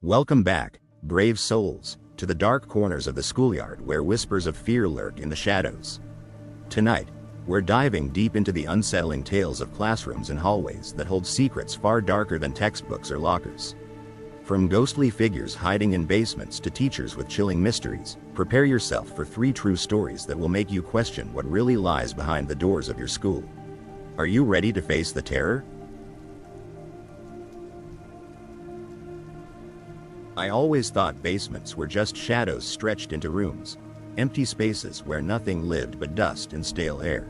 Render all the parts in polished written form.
Welcome back, brave souls, to the dark corners of the schoolyard where whispers of fear lurk in the shadows. Tonight, we're diving deep into the unsettling tales of classrooms and hallways that hold secrets far darker than textbooks or lockers. From ghostly figures hiding in basements to teachers with chilling mysteries, prepare yourself for 3 true stories that will make you question what really lies behind the doors of your school. Are you ready to face the terror? I always thought basements were just shadows stretched into rooms, empty spaces where nothing lived but dust and stale air.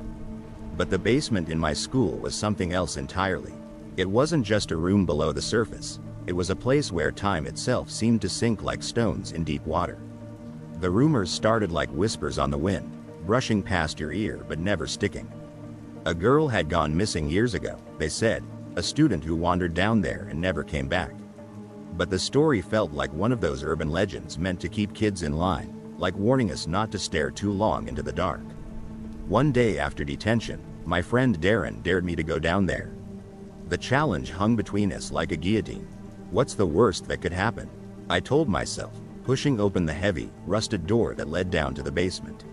But the basement in my school was something else entirely. It wasn't just a room below the surface, it was a place where time itself seemed to sink like stones in deep water. The rumors started like whispers on the wind, brushing past your ear but never sticking. A girl had gone missing years ago, they said, a student who wandered down there and never came back. But the story felt like one of those urban legends meant to keep kids in line, like warning us not to stare too long into the dark. One day after detention, my friend Darren dared me to go down there. The challenge hung between us like a guillotine. What's the worst that could happen? I told myself, pushing open the heavy, rusted door that led down to the basement.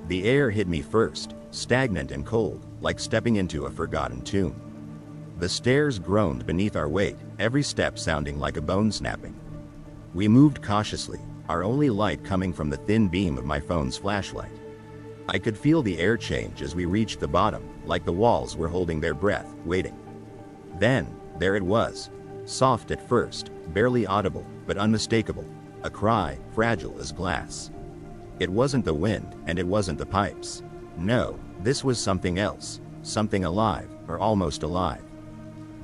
The air hit me first, stagnant and cold, like stepping into a forgotten tomb. The stairs groaned beneath our weight, every step sounding like a bone snapping. We moved cautiously, our only light coming from the thin beam of my phone's flashlight. I could feel the air change as we reached the bottom, like the walls were holding their breath, waiting. Then, there it was. Soft at first, barely audible, but unmistakable. A cry, fragile as glass. It wasn't the wind, and it wasn't the pipes. No, this was something else, something alive, or almost alive.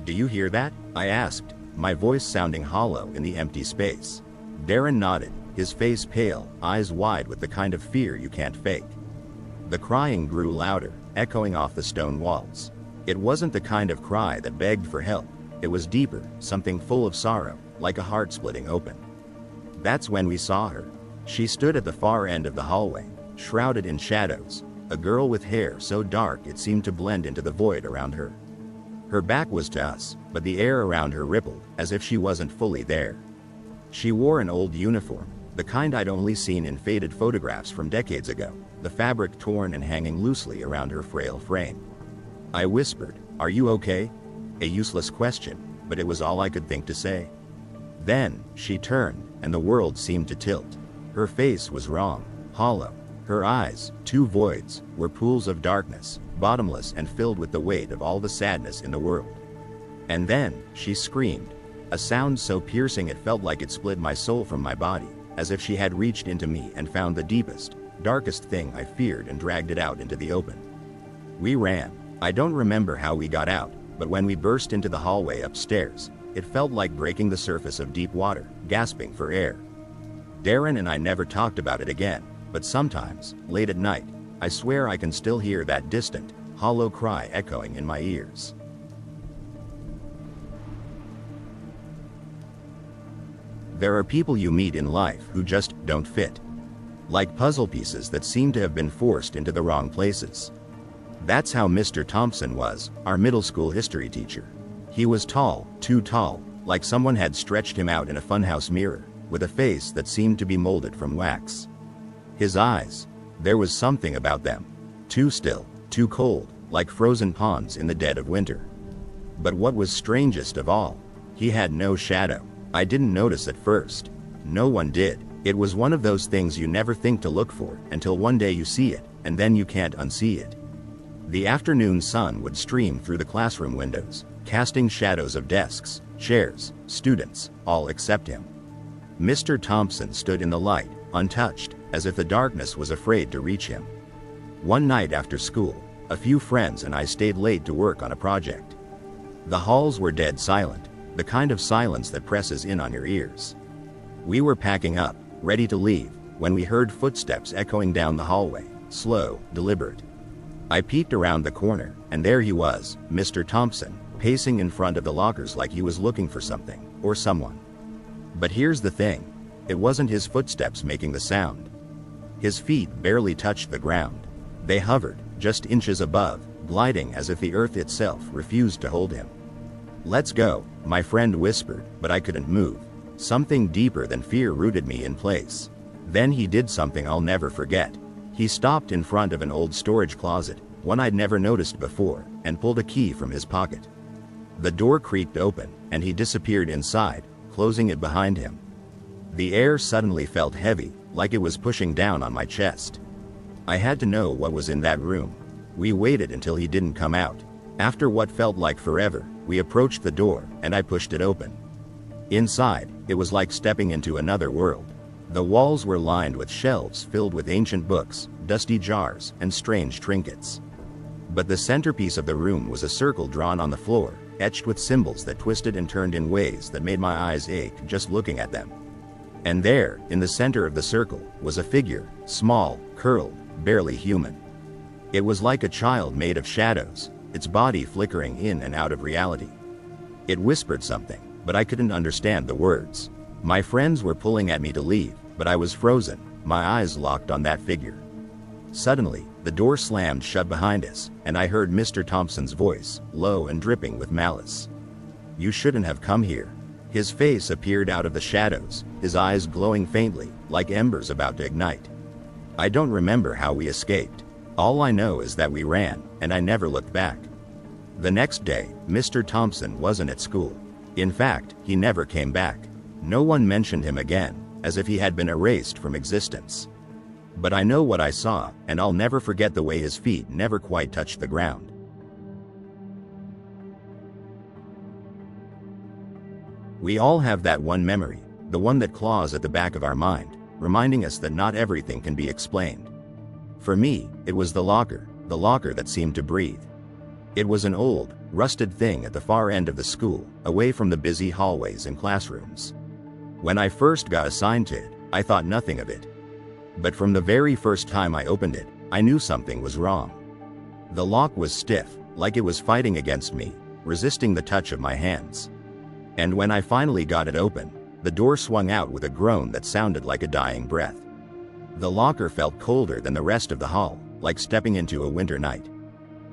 "Do you hear that?" I asked, my voice sounding hollow in the empty space. Darren nodded, his face pale, eyes wide with the kind of fear you can't fake. The crying grew louder, echoing off the stone walls. It wasn't the kind of cry that begged for help. It was deeper, something full of sorrow, like a heart splitting open. That's when we saw her. She stood at the far end of the hallway, shrouded in shadows, a girl with hair so dark it seemed to blend into the void around her. Her back was to us, but the air around her rippled, as if she wasn't fully there. She wore an old uniform, the kind I'd only seen in faded photographs from decades ago, the fabric torn and hanging loosely around her frail frame. I whispered, "Are you okay?" A useless question, but it was all I could think to say. Then, she turned, and the world seemed to tilt. Her face was wrong, hollow. Her eyes, 2 voids, were pools of darkness, bottomless and filled with the weight of all the sadness in the world. And then, she screamed, a sound so piercing it felt like it split my soul from my body, as if she had reached into me and found the deepest, darkest thing I feared and dragged it out into the open. We ran. I don't remember how we got out, but when we burst into the hallway upstairs, it felt like breaking the surface of deep water, gasping for air. Darren and I never talked about it again, but sometimes, late at night, I swear I can still hear that distant, hollow cry echoing in my ears. There are people you meet in life who just don't fit. Like puzzle pieces that seem to have been forced into the wrong places. That's how Mr. Thompson was, our middle school history teacher. He was tall, too tall, like someone had stretched him out in a funhouse mirror, with a face that seemed to be molded from wax. His eyes, there was something about them. Too still, too cold, like frozen ponds in the dead of winter. But what was strangest of all, he had no shadow. I didn't notice at first. No one did. It was one of those things you never think to look for until one day you see it, and then you can't unsee it. The afternoon sun would stream through the classroom windows, casting shadows of desks, chairs, students, all except him. Mr. Thompson stood in the light, untouched, as if the darkness was afraid to reach him. One night after school, a few friends and I stayed late to work on a project. The halls were dead silent, the kind of silence that presses in on your ears. We were packing up, ready to leave, when we heard footsteps echoing down the hallway, slow, deliberate. I peeked around the corner, and there he was, Mr. Thompson, pacing in front of the lockers like he was looking for something, or someone. But here's the thing, it wasn't his footsteps making the sound. His feet barely touched the ground. They hovered, just inches above, gliding as if the earth itself refused to hold him. "Let's go," my friend whispered, but I couldn't move. Something deeper than fear rooted me in place. Then he did something I'll never forget. He stopped in front of an old storage closet, one I'd never noticed before, and pulled a key from his pocket. The door creaked open, and he disappeared inside, closing it behind him. The air suddenly felt heavy, like it was pushing down on my chest. I had to know what was in that room. We waited until he didn't come out. After what felt like forever, we approached the door, and I pushed it open. Inside, it was like stepping into another world. The walls were lined with shelves filled with ancient books, dusty jars, and strange trinkets. But the centerpiece of the room was a circle drawn on the floor, etched with symbols that twisted and turned in ways that made my eyes ache just looking at them. And there, in the center of the circle, was a figure, small, curled, barely human. It was like a child made of shadows, its body flickering in and out of reality. It whispered something, but I couldn't understand the words. My friends were pulling at me to leave, but I was frozen, my eyes locked on that figure. Suddenly, the door slammed shut behind us, and I heard Mr. Thompson's voice, low and dripping with malice. "You shouldn't have come here." His face appeared out of the shadows, his eyes glowing faintly, like embers about to ignite. I don't remember how we escaped. All I know is that we ran, and I never looked back. The next day, Mr. Thompson wasn't at school. In fact, he never came back. No one mentioned him again, as if he had been erased from existence. But I know what I saw, and I'll never forget the way his feet never quite touched the ground. We all have that one memory, the one that claws at the back of our mind, reminding us that not everything can be explained. For me, it was the locker that seemed to breathe. It was an old, rusted thing at the far end of the school, away from the busy hallways and classrooms. When I first got assigned to it, I thought nothing of it. But from the very first time I opened it, I knew something was wrong. The lock was stiff, like it was fighting against me, resisting the touch of my hands. And when I finally got it open, the door swung out with a groan that sounded like a dying breath. The locker felt colder than the rest of the hall, like stepping into a winter night.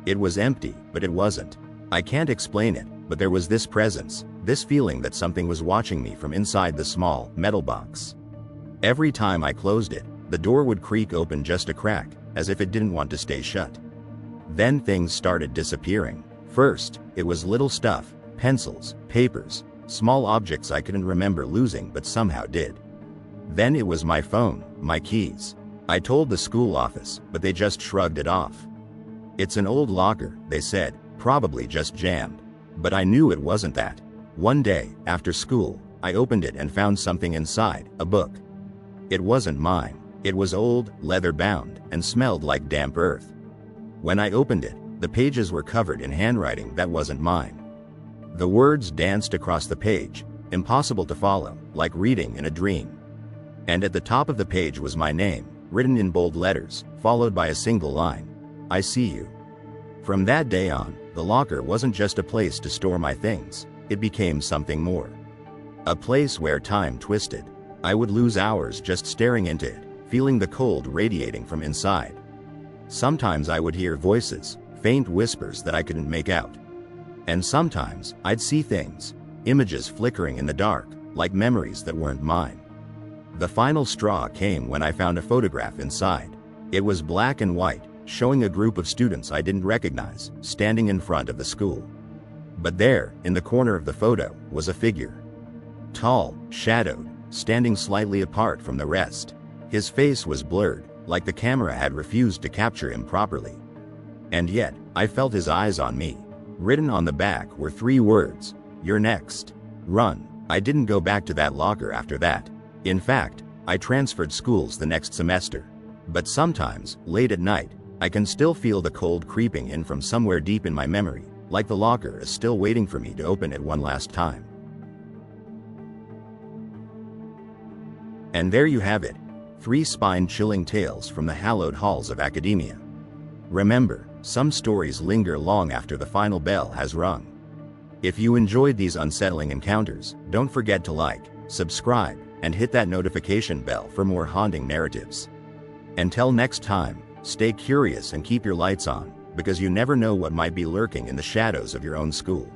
It was empty, but it wasn't. I can't explain it, but there was this presence, this feeling that something was watching me from inside the small, metal box. Every time I closed it, the door would creak open just a crack, as if it didn't want to stay shut. Then things started disappearing. First, it was little stuff, pencils, papers, small objects I couldn't remember losing but somehow did. Then it was my phone, my keys. I told the school office, but they just shrugged it off. "It's an old locker," they said, "probably just jammed." But I knew it wasn't that. One day, after school, I opened it and found something inside, a book. It wasn't mine. It was old, leather-bound, and smelled like damp earth. When I opened it, the pages were covered in handwriting that wasn't mine. The words danced across the page, impossible to follow, like reading in a dream. And at the top of the page was my name, written in bold letters, followed by a single line: "I see you." From that day on, the locker wasn't just a place to store my things, it became something more. A place where time twisted. I would lose hours just staring into it, feeling the cold radiating from inside. Sometimes I would hear voices, faint whispers that I couldn't make out. And sometimes, I'd see things, images flickering in the dark, like memories that weren't mine. The final straw came when I found a photograph inside. It was black and white, showing a group of students I didn't recognize, standing in front of the school. But there, in the corner of the photo, was a figure. Tall, shadowed, standing slightly apart from the rest. His face was blurred, like the camera had refused to capture him properly. And yet, I felt his eyes on me. Written on the back were 3 words: "You're next. Run." I didn't go back to that locker after that. In fact, I transferred schools the next semester. But sometimes, late at night, I can still feel the cold creeping in from somewhere deep in my memory, like the locker is still waiting for me to open it one last time. And there you have it, 3 spine-chilling tales from the hallowed halls of academia. Remember, some stories linger long after the final bell has rung. If you enjoyed these unsettling encounters, don't forget to like, subscribe, and hit that notification bell for more haunting narratives. Until next time, stay curious and keep your lights on, because you never know what might be lurking in the shadows of your own school.